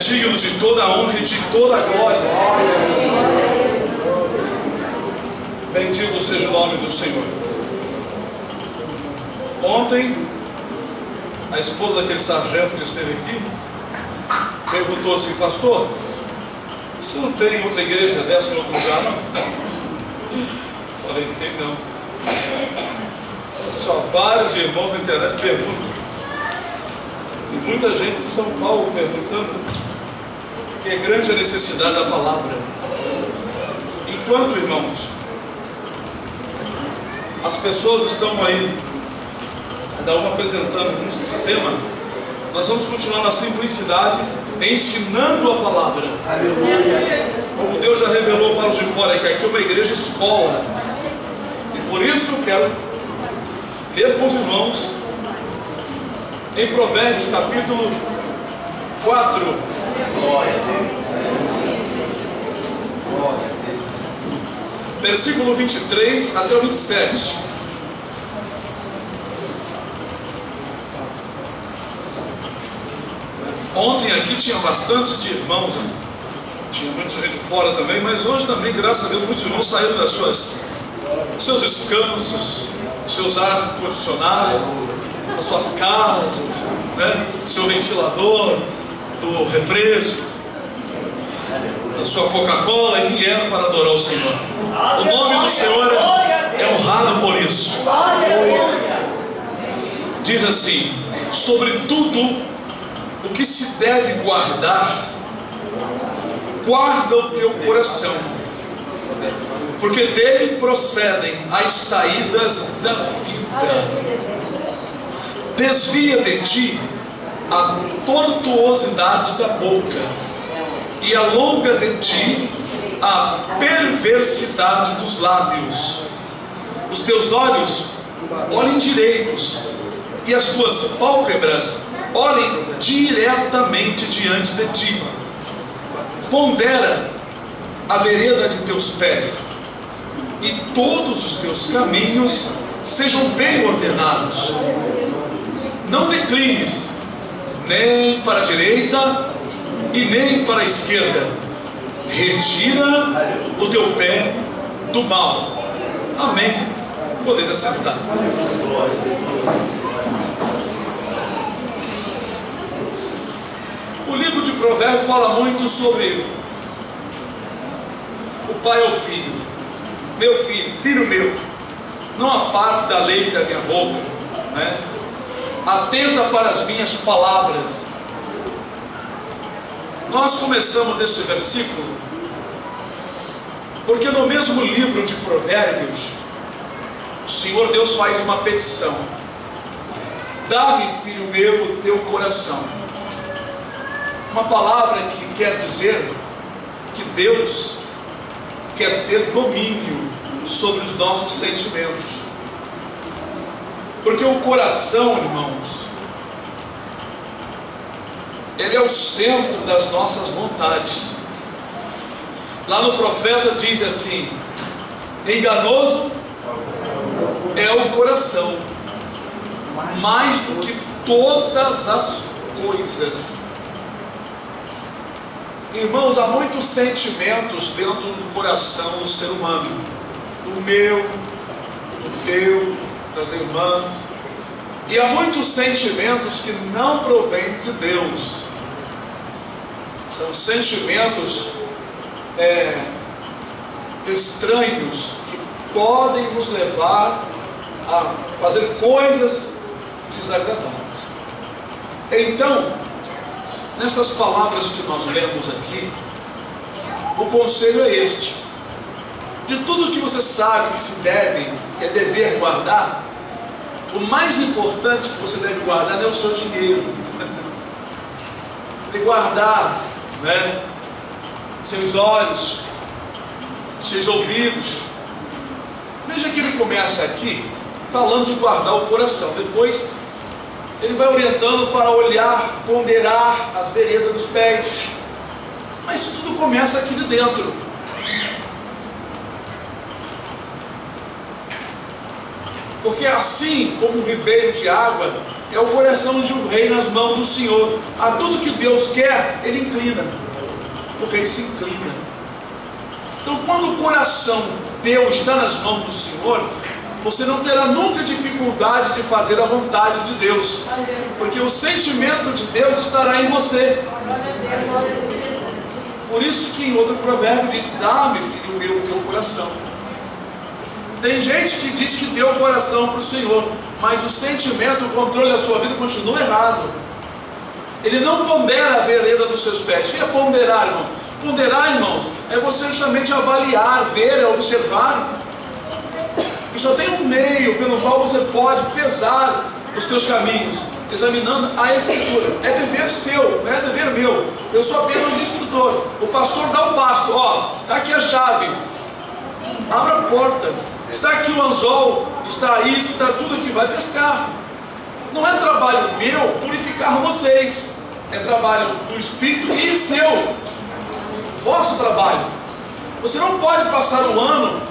digno de toda a honra e de toda a glória. Bendito seja o nome do Senhor. Ontem, a esposa daquele sargento que esteve aqui perguntou assim: pastor, você não tem outra igreja dessa em outro lugar, não? Falei, tem não. Só vários irmãos na internet perguntam. E muita gente de São Paulo perguntando, que é grande a necessidade da palavra. Enquanto, irmãos, as pessoas estão aí, cada uma apresentando um sistema, nós vamos continuar na simplicidade, ensinando a palavra. Como Deus já revelou para os de fora, que aqui é uma igreja escola. E por isso quero ler com os irmãos em Provérbios capítulo 4. Glória a Deus. Glória a Deus. Versículo 23 até o 27. Ontem aqui tinha bastante de irmãos, tinha muita gente fora também, mas hoje também, graças a Deus, muitos irmãos saíram das seus descansos, dos seus ar-condicionados, das suas casas, né? Do seu ventilador, do refresco, da sua Coca-Cola, e vieram para adorar o Senhor. O nome do Senhor é honrado por isso. Diz assim: sobre tudo o que se deve guardar, guarda o teu coração, porque dele procedem as saídas da vida. Desvia de ti a tortuosidade da boca, e alonga de ti a perversidade dos lábios. Os teus olhos olhem direitos, e as tuas pálpebras olhem diretamente diante de ti. Pondera a vereda de teus pés, e todos os teus caminhos sejam bem ordenados. Não declines nem para a direita e nem para a esquerda. Retira o teu pé do mal. Amém. Podeis assentar. O livro de Provérbios fala muito sobre o pai ao filho. Meu filho, filho meu, não aparte da lei da minha boca, né? Atenta para as minhas palavras. Nós começamos desse versículo porque no mesmo livro de Provérbios o Senhor Deus faz uma petição: dá-me, filho meu, o teu coração. Uma palavra que quer dizer que Deus quer ter domínio sobre os nossos sentimentos. Porque o coração, irmãos, ele é o centro das nossas vontades. Lá no profeta diz assim: enganoso é o coração, mais do que todas as coisas. Irmãos, há muitos sentimentos dentro do coração do ser humano. O meu, o teu, das irmãs. E há muitos sentimentos que não provêm de Deus. São sentimentos estranhos que podem nos levar a fazer coisas desagradáveis. Então, nestas palavras que nós lemos aqui, o conselho é este: de tudo que você sabe que se deve, que é dever guardar, o mais importante que você deve guardar não é o seu dinheiro. De guardar, né, seus olhos, seus ouvidos. Veja que ele começa aqui falando de guardar o coração. Depois ele vai orientando para olhar, ponderar as veredas dos pés. Mas isso tudo começa aqui de dentro. Porque assim como um ribeiro de água é o coração de um rei nas mãos do Senhor. A tudo que Deus quer, ele inclina. O rei se inclina. Então, quando o coração Deus está nas mãos do Senhor, você não terá nunca dificuldade de fazer a vontade de Deus, porque o sentimento de Deus estará em você. Por isso que em outro provérbio diz: dá-me, filho meu, o teu coração. Tem gente que diz que deu o coração para o Senhor, mas o sentimento, o controle da sua vida continua errado. Ele não pondera a vereda dos seus pés. O que é ponderar, irmão? Ponderar, irmãos, é você justamente avaliar, ver, observar. E só tem um meio pelo qual você pode pesar os teus caminhos, examinando a Escritura. É dever seu, não é dever meu. Eu sou apenas um instrutor. O pastor dá o pasto. Ó, está aqui a chave. Abra a porta. Está aqui o anzol. Está aí, está tudo aqui. Vai pescar. Não é trabalho meu purificar vocês. É trabalho do Espírito e seu. Vosso trabalho. Você não pode passar um ano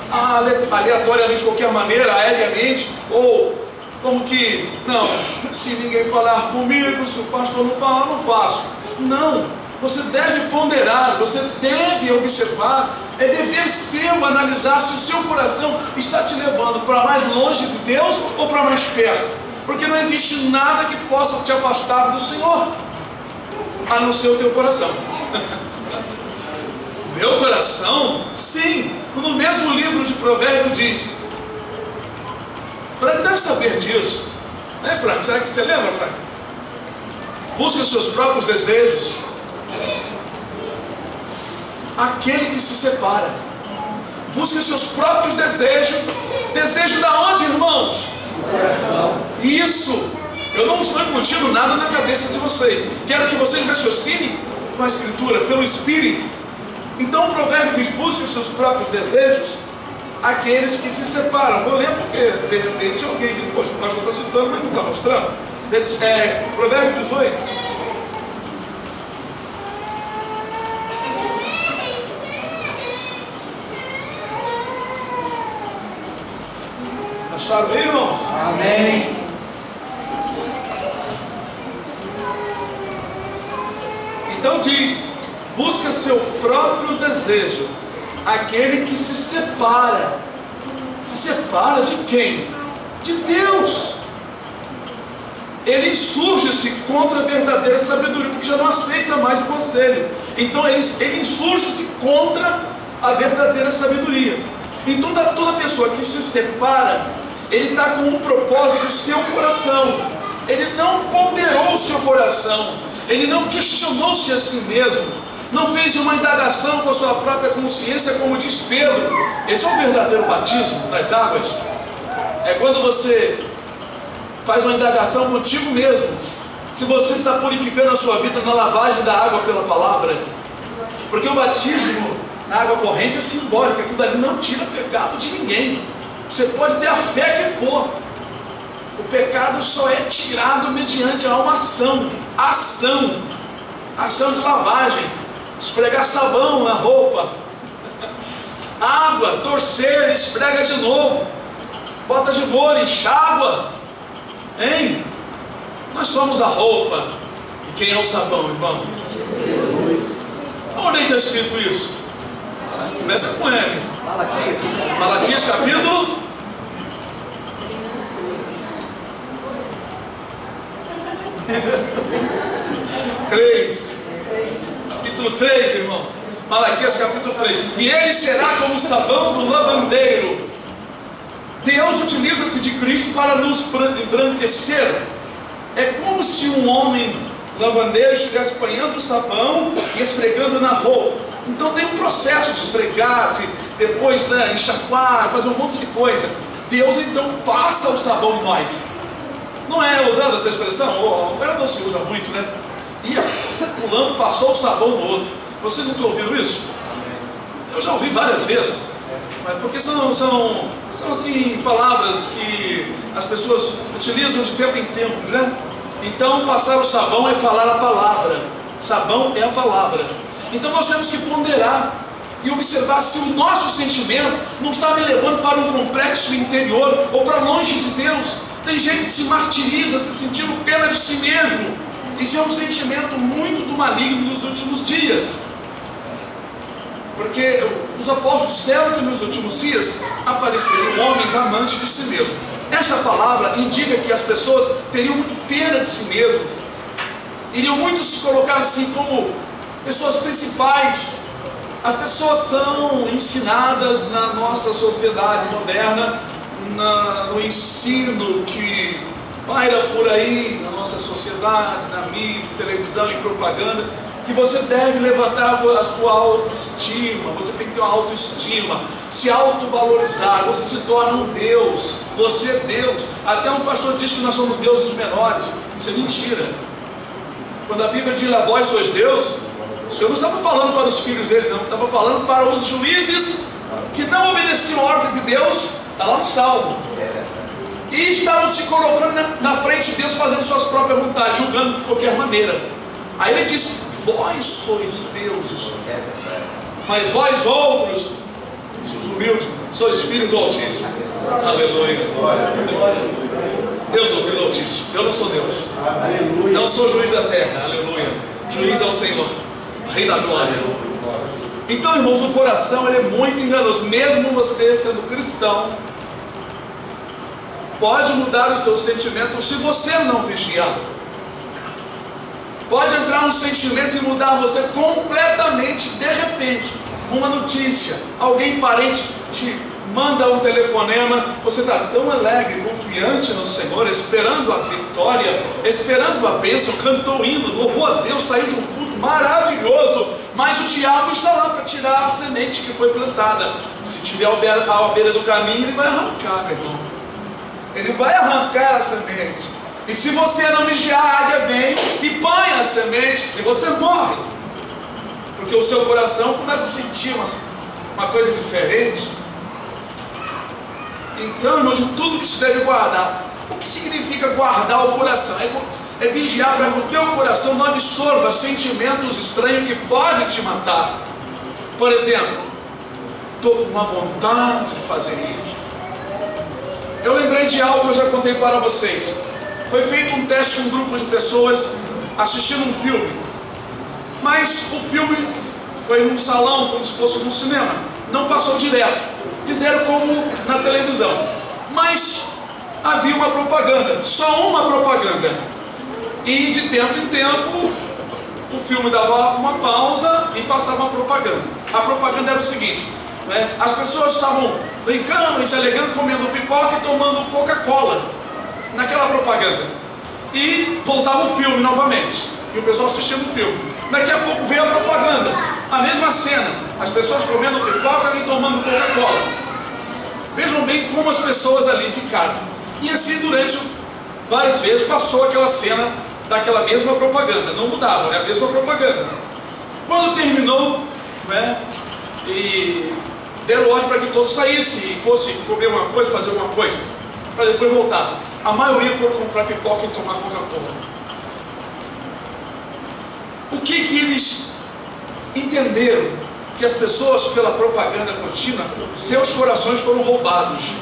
aleatoriamente, de qualquer maneira, aéreamente, ou como que, não, se ninguém falar comigo, se o pastor não falar, não faço. Não, você deve ponderar, você deve observar, é dever seu analisar se o seu coração está te levando para mais longe de Deus ou para mais perto, porque não existe nada que possa te afastar do Senhor, a não ser o teu coração. Meu coração? Sim, no mesmo livro de Provérbios diz. Frank deve saber disso, né, Frank? Será que você lembra, Frank? Busca os seus próprios desejos. Aquele que se separa busca os seus próprios desejos. Desejo da onde, irmãos? Isso. Eu não estou incutindo nada na cabeça de vocês. Quero que vocês raciocinem com a Escritura, pelo Espírito. Então o provérbio diz: busque os seus próprios desejos, aqueles que se separam. Vou ler porque de repente alguém diz: poxa, o pastor está citando, mas não está mostrando. Provérbio 18. Acharam aí, irmãos? Amém. Então diz: busca seu próprio desejo, aquele que se separa. Se separa de quem? De Deus. Ele insurge-se contra a verdadeira sabedoria, porque já não aceita mais o conselho. Então ele insurge-se contra a verdadeira sabedoria. Então toda pessoa que se separa, ele está com um propósito do seu coração. Ele não ponderou o seu coração, ele não questionou-se a si mesmo, não fez uma indagação com a sua própria consciência, como diz Pedro. Esse é o verdadeiro batismo das águas. É quando você faz uma indagação contigo mesmo, se você está purificando a sua vida na lavagem da água pela palavra. Porque o batismo na água corrente é simbólico, aquilo dali não tira pecado de ninguém. Você pode ter a fé que for, o pecado só é tirado mediante a uma ação de lavagem. Esfregar sabão na roupa, água, torcer, esfrega de novo, bota de molho, enxágua, hein? Nós somos a roupa. E quem é o sabão, irmão? Onde está escrito isso? Começa com M. Malaquias capítulo 3. Capítulo 3, irmão. Malaquias capítulo 3. E ele será como o sabão do lavandeiro. Deus utiliza-se de Cristo para nos embranquecer. É como se um homem lavandeiro estivesse apanhando o sabão e esfregando na roupa. Então tem um processo de esfregar, de depois enxaguar, fazer um monte de coisa. Deus então passa o sabão em nós. Não é usada essa expressão? Agora não se usa muito, né? Ia pulando, passou o sabão no outro. Você nunca ouviu isso? Eu já ouvi várias vezes. Porque são assim, palavras que as pessoas utilizam de tempo em tempo, né? Então passar o sabão é falar a palavra. Sabão é a palavra. Então nós temos que ponderar. e observar se o nosso sentimento não está me levando para um complexo interior ou para longe de Deus. Tem gente que se martiriza, se sentindo pena de si mesmo. Isso é um sentimento muito do maligno nos últimos dias. Porque os apóstolos disseram que nos últimos dias apareceriam homens amantes de si mesmo. Esta palavra indica que as pessoas teriam muito pena de si mesmo, iriam muito se colocar assim como pessoas principais. As pessoas são ensinadas na nossa sociedade moderna, no ensino que paira por aí na nossa sociedade, na mídia, televisão e propaganda, que você deve levantar a sua autoestima, você tem que ter uma autoestima, se autovalorizar, você se torna um Deus, você é Deus. Até um pastor diz que nós somos deuses menores. Isso é mentira. Quando a Bíblia diz: "A vós sois Deus", o Senhor não estava falando para os filhos dele, não, estava falando para os juízes que não obedeciam a ordem de Deus. Está lá no Salmo. E estavam se colocando na frente de Deus, fazendo suas próprias vontades, julgando de qualquer maneira. Aí ele diz: "Vós sois deuses, mas vós outros, os humildes, sois filhos do Altíssimo." Aleluia. Eu sou filho do Altíssimo, eu não sou Deus. Não sou juiz da terra. Aleluia. Juiz é o Senhor, Rei da glória. Então, irmãos, o coração ele é muito enganoso. Mesmo você sendo cristão, pode mudar os seus sentimentos se você não vigiar. Pode entrar um sentimento e mudar você completamente, de repente. Uma notícia, alguém parente te manda um telefonema, você está tão alegre, confiante no Senhor, esperando a vitória, esperando a bênção, cantou hinos, louvou a Deus, saiu de um culto maravilhoso, mas o diabo está lá para tirar a semente que foi plantada. Se tiver à beira do caminho, ele vai arrancar, meu irmão. Ele vai arrancar a semente. E se você não vigiar, a águia vem e põe a semente e você morre. Porque o seu coração começa a sentir uma coisa diferente. Então, irmão, de tudo que se deve guardar. O que significa guardar o coração? É vigiar para que o teu coração não absorva sentimentos estranhos que podem te matar. Por exemplo, estou com uma vontade de fazer isso. Eu lembrei de algo que eu já contei para vocês. Foi feito um teste com um grupo de pessoas assistindo um filme. Mas o filme foi num salão, como se fosse num cinema. Não passou direto. Fizeram como na televisão. Mas havia uma propaganda. Só uma propaganda. E de tempo em tempo o filme dava uma pausa e passava uma propaganda. A propaganda era o seguinte, né? As pessoas estavam brincando e se alegrando, comendo pipoca e tomando Coca-Cola naquela propaganda. E voltava o filme novamente. E o pessoal assistindo o filme. Daqui a pouco veio a propaganda. A mesma cena. As pessoas comendo pipoca e tomando Coca-Cola. Vejam bem como as pessoas ali ficaram. E assim durante várias vezes passou aquela cena daquela mesma propaganda. Não mudava, é a mesma propaganda. Quando terminou, né, e deram ordem para que todos saíssem e fossem comer uma coisa, fazer alguma coisa, para depois voltar. A maioria foram comprar pipoca e tomar Coca-Cola. O que eles entenderam? Que as pessoas, pela propaganda contínua, seus corações foram roubados.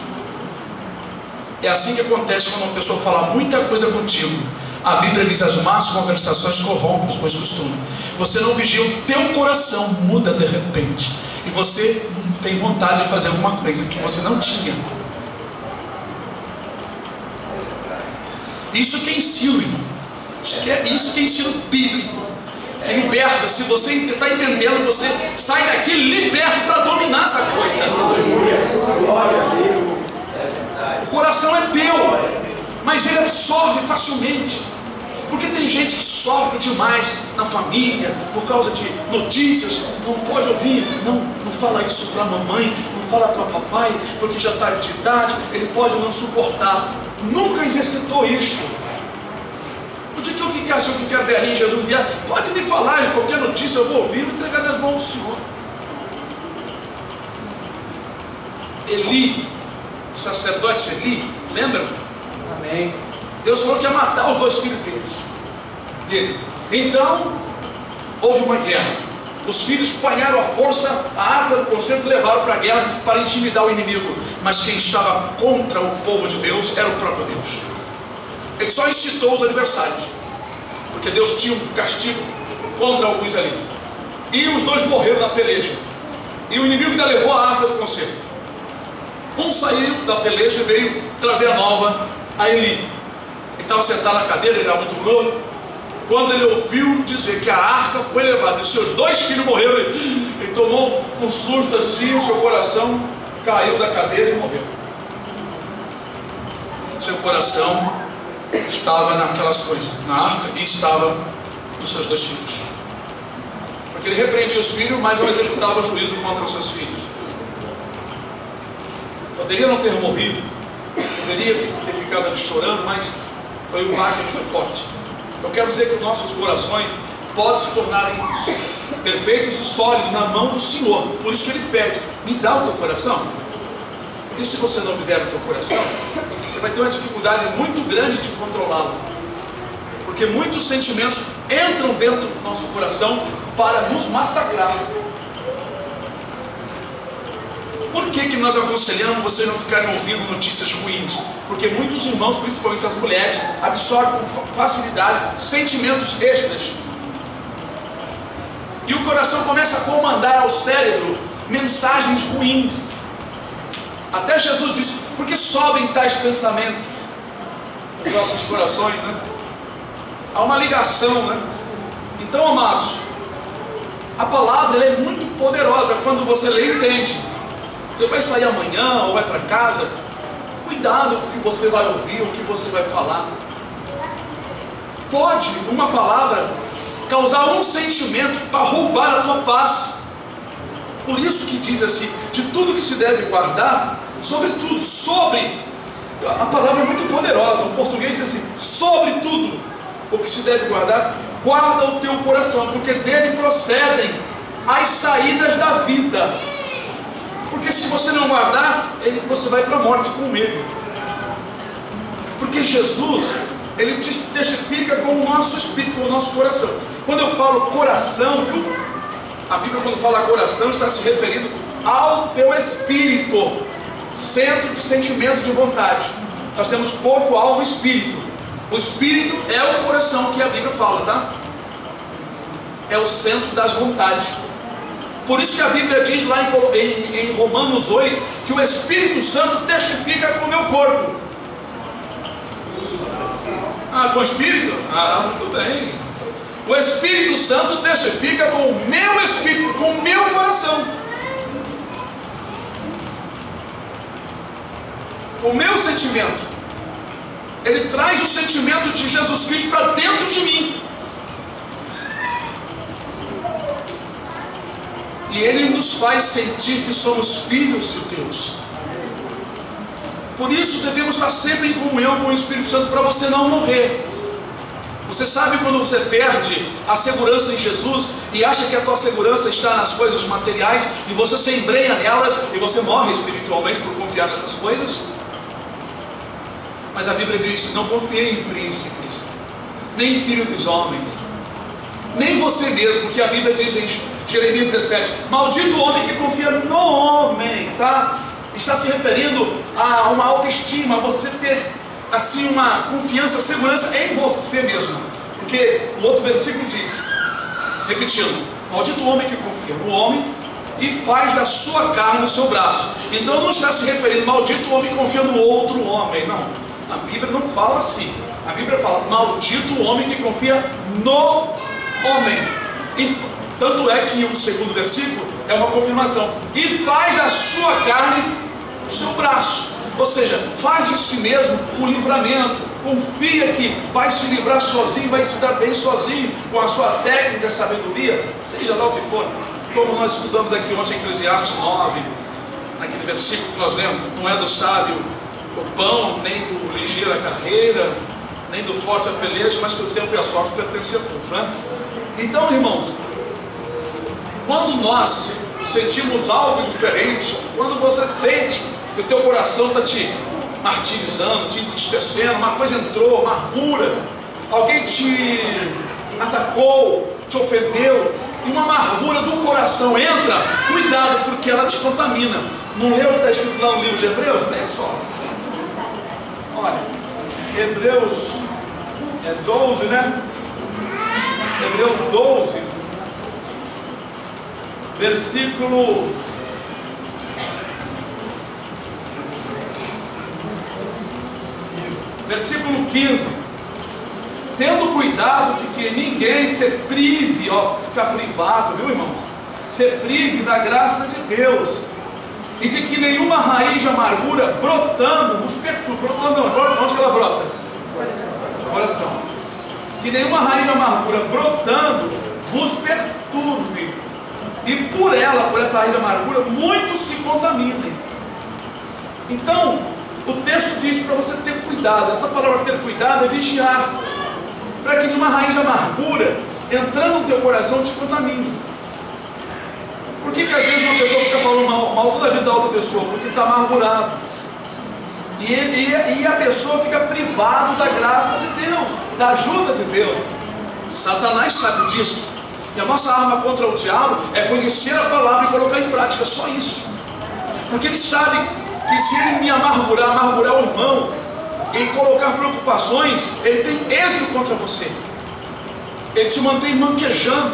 É assim que acontece quando uma pessoa fala muita coisa contigo. A Bíblia diz: as más conversações corrompem os bons costumes. Você não vigia, o teu coração muda de repente. E você tem vontade de fazer alguma coisa que você não tinha. Isso que é ensino, irmão. Isso que é ensino bíblico. Que liberta. Se você está entendendo, você sai daqui liberto para dominar essa coisa. O coração é teu, mas ele absorve facilmente. Porque tem gente que sofre demais na família por causa de notícias. Não pode ouvir, não fala isso para a mamãe, não fala para o papai, porque já está de idade, ele pode não suportar. Nunca exercitou isto. O dia que se eu ficar velhinho, Jesus vier, pode me falar de qualquer notícia, eu vou ouvir e vou entregar nas mãos do Senhor. Eli, o sacerdote Eli, lembra? Amém. Deus falou que ia matar os 2 filhos dele. Então, houve uma guerra. Os filhos apanharam à força a arca do concerto e levaram para a guerra para intimidar o inimigo. Mas quem estava contra o povo de Deus era o próprio Deus. Ele só incitou os adversários, porque Deus tinha um castigo contra alguns ali. E os dois morreram na peleja. E o inimigo ainda levou a arca do concerto. Um saiu da peleja e veio trazer a nova a Eli. Ele estava sentado na cadeira, ele era muito gordo. Quando ele ouviu dizer que a arca foi levada e seus 2 filhos morreram, ele tomou um susto assim, o seu coração caiu da cadeira e morreu. Seu coração estava naquelas coisas, na arca, e estava nos seus 2 filhos. Porque ele repreendia os filhos, mas não executava juízo contra os seus filhos. Poderia não ter morrido, poderia ter ficado ali chorando, mas foi um baque muito forte. Eu quero dizer que os nossos corações podem se tornarem perfeitos e sólidos na mão do Senhor. Por isso que Ele pede, me dá o teu coração. Porque se você não me der o teu coração, você vai ter uma dificuldade muito grande de controlá-lo. Porque muitos sentimentos entram dentro do nosso coração para nos massacrar. Por que nós aconselhamos vocês não ficarem ouvindo notícias ruins? Porque muitos irmãos, principalmente as mulheres, absorvem com facilidade sentimentos extras. E o coração começa a comandar ao cérebro mensagens ruins. Até Jesus disse, por que sobem tais pensamentos nos nossos corações, né? Há uma ligação, né? Então, amados, a palavra ela é muito poderosa. Quando você lê e entende. Você vai sair amanhã ou vai para casa, cuidado com o que você vai ouvir, o que você vai falar. Pode uma palavra causar um sentimento para roubar a tua paz. Por isso que diz assim, de tudo que se deve guardar, sobretudo, sobre, a palavra é muito poderosa, o português diz assim, sobre tudo o que se deve guardar, guarda o teu coração, porque dele procedem as saídas da vida. Porque se você não guardar, você vai para a morte com ele. Porque Jesus, ele testifica com o nosso espírito, com o nosso coração. Quando eu falo coração, viu? A Bíblia quando fala coração está se referindo ao teu espírito, centro de sentimento, de vontade. Nós temos corpo, alma e espírito. O espírito é o coração que a Bíblia fala, tá? É o centro das vontades. Por isso que a Bíblia diz lá em Romanos 8, que o Espírito Santo testifica com o meu corpo. Ah, com o Espírito? Ah, tudo bem. O Espírito Santo testifica com o meu Espírito, com o meu coração. Com o meu sentimento. Ele traz o sentimento de Jesus Cristo para dentro de mim. E Ele nos faz sentir que somos filhos de Deus. Por isso devemos estar sempre em comunhão com o Espírito Santo para você não morrer. Você sabe quando você perde a segurança em Jesus e acha que a tua segurança está nas coisas materiais e você se embrenha nelas e você morre espiritualmente por confiar nessas coisas? Mas a Bíblia diz, não confiei em príncipes, nem em filho dos homens, nem você mesmo, porque a Bíblia diz em Jeremias 17, maldito o homem que confia no homem, tá? Está se referindo a uma autoestima, a você ter assim uma confiança, segurança em você mesmo. Porque o outro versículo diz, repetindo, maldito o homem que confia no homem e faz da sua carne o seu braço. Então não está se referindo, maldito o homem que confia no outro homem, não. A Bíblia não fala assim. A Bíblia fala, maldito o homem que confia no homem. E tanto é que o segundo versículo é uma confirmação. E faz da sua carne o seu braço. Ou seja, faz de si mesmo o livramento. Confia que vai se livrar sozinho, vai se dar bem sozinho, com a sua técnica, sabedoria, seja lá o que for. Como nós estudamos aqui ontem em Eclesiastes 9, naquele versículo que nós lemos, não é do sábio o pão, nem do ligeiro a carreira, nem do forte a peleja, mas que o tempo e a sorte pertencem a todos, né? Então, irmãos, quando nós sentimos algo diferente, quando você sente que o teu coração está te martirizando, te entristecendo, uma coisa entrou, uma amargura, alguém te atacou, te ofendeu, e uma amargura do coração entra, cuidado, porque ela te contamina. Não leu o que está escrito lá no livro de Hebreus? Leia só. Olha, Hebreus 12, né? Hebreus 12, versículo 15. Tendo cuidado de que ninguém se prive, ficar privado, viu, irmãos? Se prive da graça de Deus, e de que nenhuma raiz de amargura brotando nos perturbe. Onde que ela brota? Coração. Que nenhuma raiz de amargura brotando vos perturbe, e por essa raiz de amargura, muitos se contaminem. Então, o texto diz para você ter cuidado. Essa palavra ter cuidado é vigiar, para que nenhuma raiz de amargura entrando no teu coração te contamine. Por que às vezes uma pessoa fica falando mal toda a vida da outra pessoa? Porque está amargurado. E a pessoa fica privada da graça de Deus, da ajuda de Deus. Satanás sabe disso. E a nossa arma contra o diabo é conhecer a palavra e colocar em prática, só isso. Porque ele sabe que se ele me amargurar o irmão, e colocar preocupações, ele tem êxito contra você. Ele te mantém manquejando,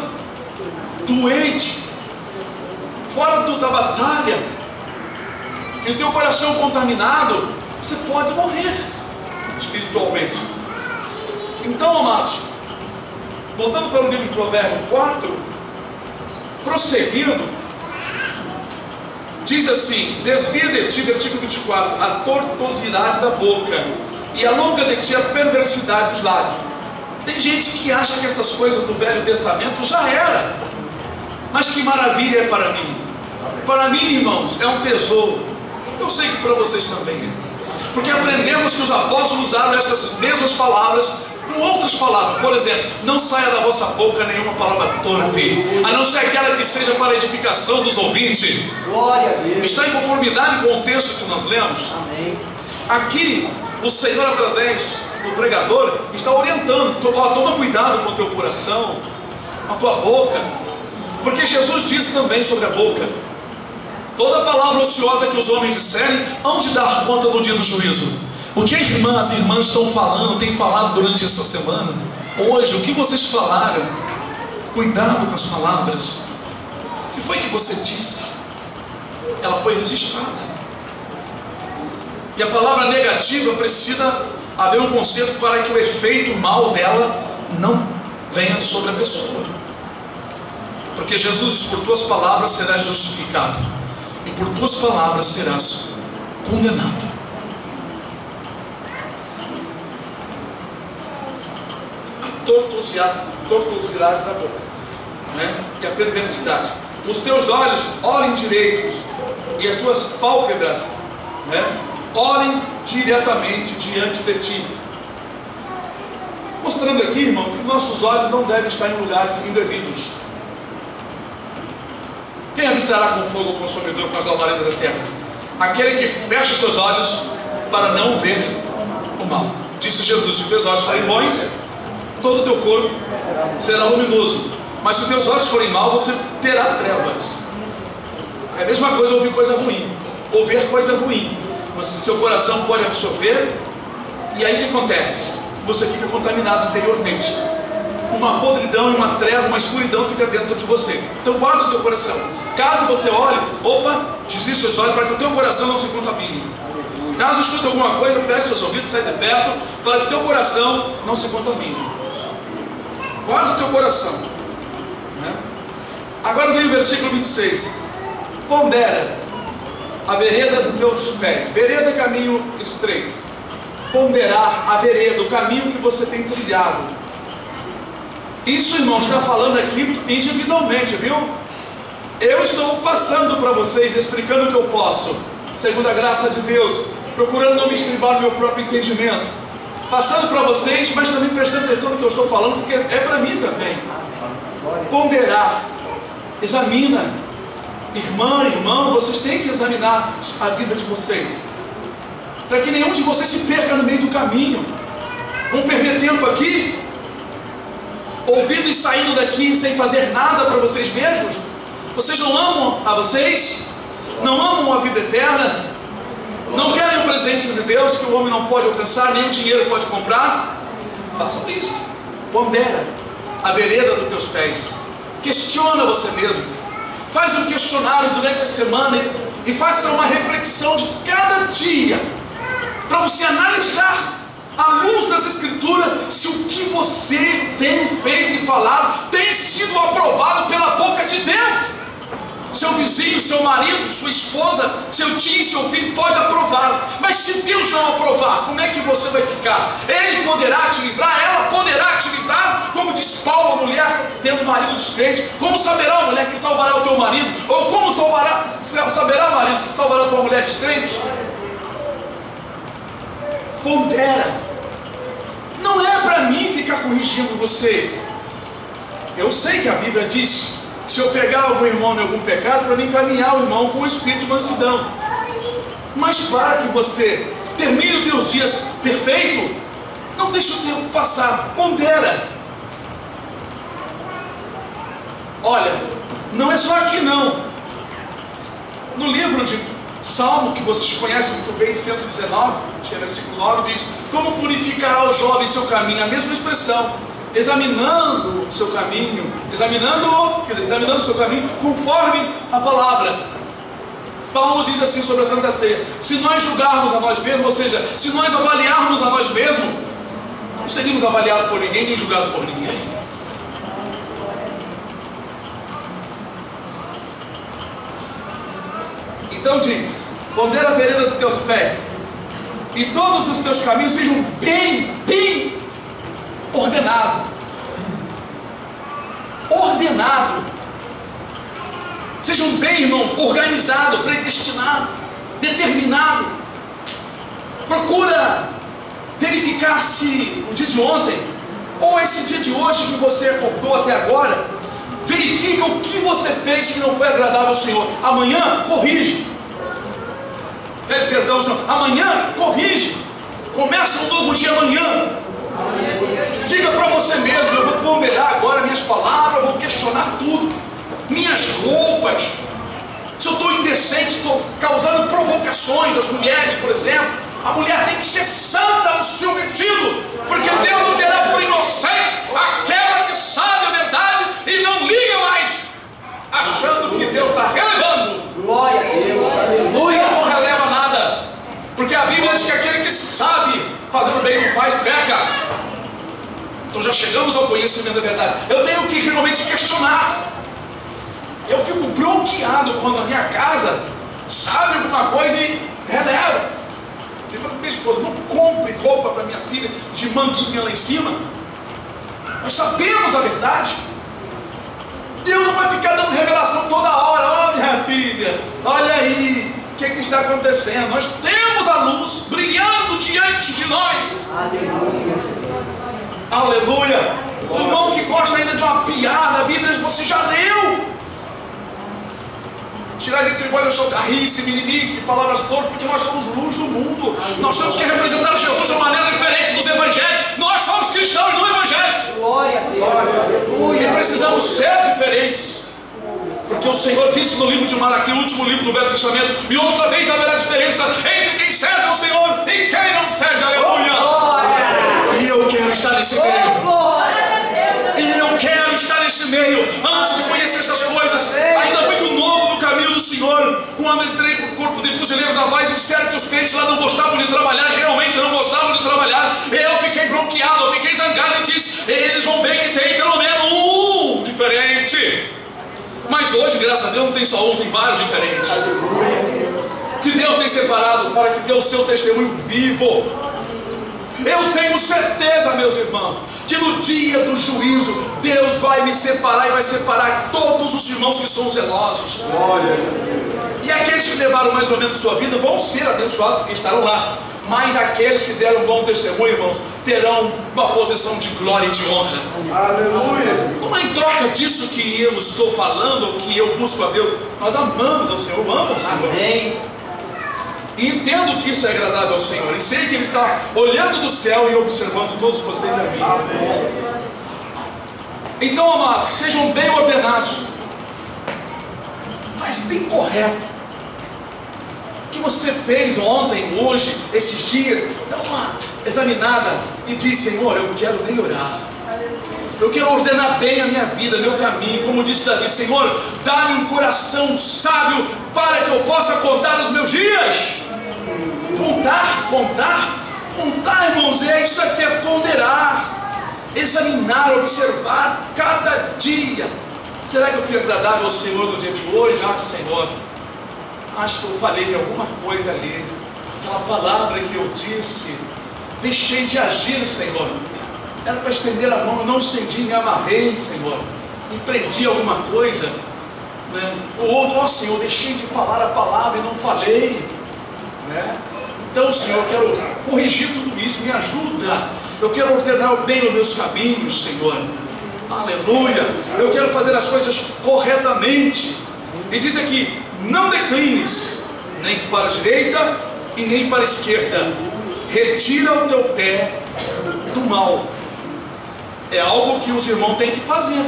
doente, fora da batalha, e o teu coração contaminado, você pode morrer espiritualmente. Então, amados, voltando para o livro de Provérbios 4, prosseguindo, diz assim: desvia de ti, versículo 24, a tortuosidade da boca, e alonga de ti a perversidade dos lábios. Tem gente que acha que essas coisas do Velho Testamento já era, mas que maravilha é para mim. Para mim, irmãos, é um tesouro. Eu sei que para vocês também é, porque aprendemos que os apóstolos usaram essas mesmas palavras com outras palavras. Por exemplo, não saia da vossa boca nenhuma palavra torpe, a não ser aquela que seja para a edificação dos ouvintes. Glória a Deus. Está em conformidade com o texto que nós lemos? Amém. Aqui, o Senhor, através do pregador, está orientando. Toma cuidado com o teu coração, com a tua boca, porque Jesus disse também sobre a boca: toda palavra ociosa que os homens disserem, hão de dar conta no dia do juízo. O que as irmãs estão falando, têm falado durante essa semana, hoje, o que vocês falaram? Cuidado com as palavras. O que foi que você disse? Ela foi registrada. E a palavra negativa precisa haver um conserto para que o efeito mal dela não venha sobre a pessoa. Porque Jesus diz: por tuas palavras serás justificado, e por tuas palavras serás condenado. A tortuosidade da boca, né? E a perversidade. Os teus olhos olhem direitos, e as tuas pálpebras, né, olhem diretamente diante de ti. Mostrando aqui, irmão, que nossos olhos não devem estar em lugares indevidos. Quem habitará com fogo consumidor com as labaredas da terra? Aquele que fecha os seus olhos para não ver o mal. Disse Jesus: se os teus olhos forem bons, todo o teu corpo será luminoso. Mas se os teus olhos forem maus, você terá trevas. É a mesma coisa ouvir coisa ruim, ou ver coisa ruim. Seu coração pode absorver, e aí o que acontece? Você fica contaminado interiormente. Uma podridão e uma treva, uma escuridão fica dentro de você. Então guarda o teu coração. Caso você olhe, desvie seus olhos para que o teu coração não se contamine. Caso escute alguma coisa, feche seus ouvidos, sai de perto, para que o teu coração não se contamine. Guarda o teu coração, né? Agora vem o versículo 26. Pondera a vereda dos teus pés. Vereda é caminho estreito. Ponderar a vereda, o caminho que você tem trilhado. Isso, irmãos, está falando aqui individualmente, viu? Eu estou passando para vocês, explicando o que eu posso, segundo a graça de Deus, procurando não me estribar no meu próprio entendimento, passando para vocês, mas também prestando atenção no que eu estou falando, porque é para mim também. Ponderar, examina. Irmão, vocês têm que examinar a vida de vocês, para que nenhum de vocês se perca no meio do caminho. Vão perder tempo aqui, ouvindo e saindo daqui sem fazer nada para vocês mesmos? Vocês não amam a vocês? Não amam a vida eterna? Não querem o presente de Deus que o homem não pode alcançar, nem o dinheiro pode comprar? Façam isso. Pondera a vereda dos teus pés. Questiona você mesmo. Faz um questionário durante a semana e faça uma reflexão de cada dia, para você analisar, à luz das Escrituras, se o que você tem feito e falado tem sido aprovado pela boca de Deus. Seu vizinho, seu marido, sua esposa, seu tio, seu filho pode aprovar, mas se Deus não aprovar, como é que você vai ficar? Ele poderá te livrar, ela poderá te livrar, como diz Paulo, a mulher tendo marido descrente. Como saberá a mulher que salvará o teu marido? Ou como saberá o marido que salvará a tua mulher descrente? Pondera. Não é para mim ficar corrigindo vocês. Eu sei que a Bíblia diz, se eu pegar algum irmão em algum pecado, para me encaminhar o irmão com o espírito de mansidão. Mas para que você termine os teus dias perfeito, não deixe o tempo passar. Pondera. Olha, não é só aqui não. No livro de Salmo, que vocês conhecem muito bem, 119, versículo 9, diz: como purificará o jovem seu caminho? A mesma expressão. Examinando o seu caminho, examinando o seu caminho conforme a palavra. Paulo diz assim sobre a Santa Ceia: se nós julgarmos a nós mesmos, ou seja, se nós avaliarmos a nós mesmos, não seríamos avaliados por ninguém, nem julgados por ninguém. Então diz: pondera a vereda dos teus pés, e todos os teus caminhos sejam bem ordenado. Sejam bem, irmãos, organizado, predestinado, determinado. Procura verificar se o dia de ontem, ou esse dia de hoje que você acordou até agora, verifica o que você fez que não foi agradável ao Senhor. Amanhã, corrige. Perdão, Senhor. Amanhã, corrige. Começa um novo dia amanhã. Diga para você mesmo: eu vou ponderar agora minhas palavras, vou questionar tudo, minhas roupas, se eu estou indecente, estou causando provocações às mulheres, por exemplo. A mulher tem que ser santa no seu vestido, porque Deus não terá por inocente aquela que sabe a verdade e não liga mais, achando que Deus está relevando. Glória a Deus, aleluia. Deus não releva nada, porque a Bíblia diz que aquele que sabe fazer o bem não faz, peca. Então já chegamos ao conhecimento da verdade. Eu tenho que realmente questionar. Eu fico bloqueado quando a minha casa sabe alguma coisa e releva. Eu falo para minha esposa: não compre roupa para minha filha de manguinha lá em cima. Nós sabemos a verdade. Deus não vai ficar dando revelação toda hora. Ó, minha filha, olha aí o que está acontecendo. Nós temos a luz brilhando diante de nós. Aleluia. Aleluia. O irmão que gosta ainda de uma piada, a Bíblia você já leu. Tirar entre vós a chocarrice, meninice, palavras torpes, porque nós somos luz do mundo. Nós temos que representar Jesus de uma maneira diferente dos evangélicos. Nós somos cristãos, não evangélicos. Glória a Deus. E precisamos ser diferentes, porque o Senhor disse no livro de Malaquias, o último livro do Velho Testamento: e outra vez haverá diferença entre quem serve ao Senhor e quem não serve. Aleluia. E eu quero estar nesse meio. E eu quero estar nesse meio. Antes de conhecer essas coisas, ainda muito novo no caminho do Senhor, quando entrei para o corpo de fuzileiros navais, e disseram que os crentes lá não gostavam de trabalhar, realmente não gostavam de trabalhar. Eu fiquei bloqueado, eu fiquei zangado e disse: eles vão ver que tem pelo menos um diferente. Mas hoje, graças a Deus, não tem só um, tem vários diferentes. Que Deus tem separado para que dê o seu testemunho vivo. Eu tenho certeza, meus irmãos, que no dia do juízo, Deus vai me separar e vai separar todos os irmãos que são zelosos. E aqueles que levaram mais ou menos sua vida vão ser abençoados, porque estarão lá. Mas aqueles que deram bom testemunho, irmãos, terão uma posição de glória e de honra. Aleluia. Não é em troca disso que eu estou falando, ou que eu busco a Deus. Nós amamos ao Senhor, eu amo ao Senhor. Amém. E entendo que isso é agradável ao Senhor, e sei que Ele está olhando do céu e observando todos vocês a mim. Então, amados, sejam bem ordenados, mas bem correto. O que você fez ontem, hoje, esses dias, dá uma examinada e diz: Senhor, eu quero melhorar, eu quero ordenar bem a minha vida, meu caminho. Como disse Davi: Senhor, dá-me um coração sábio para que eu possa contar os meus dias. Contar, irmãos, isso aqui é ponderar, examinar, observar cada dia. Será que eu fui agradável ao Senhor no dia de hoje? Senhor, acho que eu falei de alguma coisa ali, aquela palavra que eu disse, deixei de agir, Senhor. Era para estender a mão, eu não estendi, me amarrei, Senhor, empreendi alguma coisa, né? Ou, Senhor, deixei de falar a palavra e não falei, né? Então, Senhor, eu quero corrigir tudo isso, me ajuda. Eu quero ordenar bem os meus caminhos, Senhor. Aleluia. Eu quero fazer as coisas corretamente. E diz aqui: não declines nem para a direita e nem para a esquerda. Retira o teu pé do mal. É algo que os irmãos têm que fazer,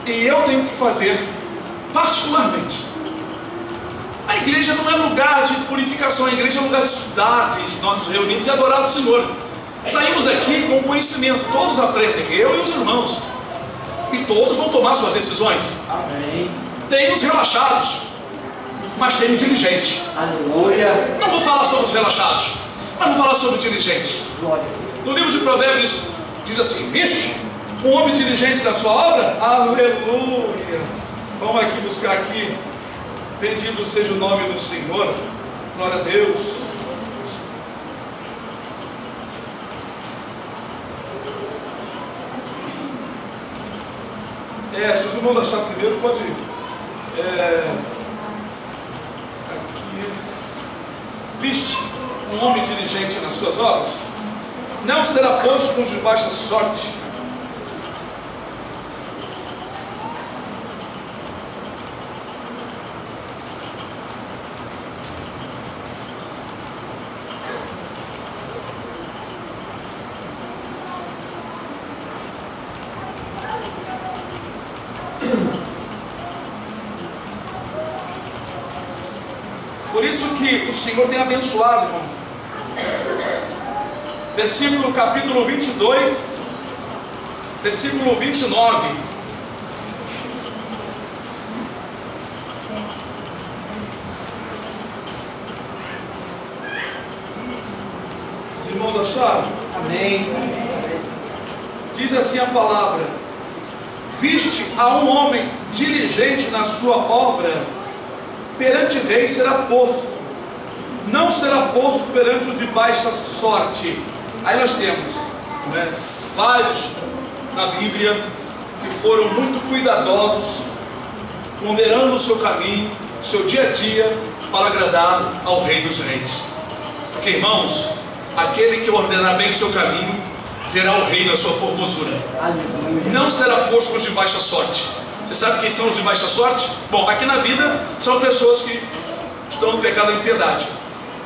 e eu tenho que fazer particularmente. A igreja não é lugar de purificação, a igreja é lugar de estudar, de nós nos reunimos e adorar o Senhor. Saímos aqui com conhecimento, todos aprendem, eu e os irmãos, e todos vão tomar suas decisões. Amém. Tem os relaxados, mas tem o diligente. Aleluia. Não vou falar sobre os relaxados, mas vou falar sobre o diligente. Glória. No livro de Provérbios diz assim: viste um homem diligente na sua obra? Aleluia. Vamos aqui buscar aqui. Bendito seja o nome do Senhor. Glória a Deus. Se os irmãos acharem primeiro, pode ir. Aqui. Viste um homem diligente nas suas obras? Não será posto com os de baixa sorte. Por isso que o Senhor tem abençoado, irmão. Versículo capítulo 22, versículo 29. Os irmãos acharam? Amém. Diz assim a palavra: viste a um homem diligente na sua obra, perante rei será posto, não será posto perante os de baixa sorte. Aí nós temos, né, vários na Bíblia que foram muito cuidadosos, ponderando o seu caminho, o seu dia a dia, para agradar ao Rei dos Reis. Porque, irmãos, aquele que ordenar bem o seu caminho verá o Rei na sua formosura. Aleluia. Não será posto os de baixa sorte. Você sabe quem são os de baixa sorte? Bom, aqui na vida são pessoas que estão no pecado da impiedade,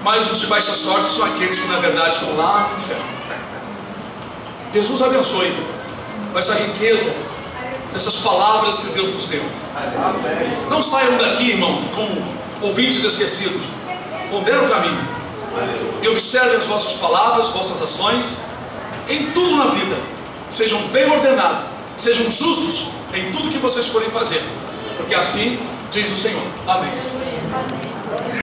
mas os de baixa sorte são aqueles que na verdade estão lá no inferno. Deus nos abençoe com essa riqueza, essas palavras que Deus nos deu. Não saiam daqui, irmãos, como ouvintes esquecidos. Ponderem o caminho e observem as vossas palavras, vossas ações, em tudo na vida. Sejam bem ordenados, sejam justos em tudo que vocês forem fazer, porque assim diz o Senhor. Amém.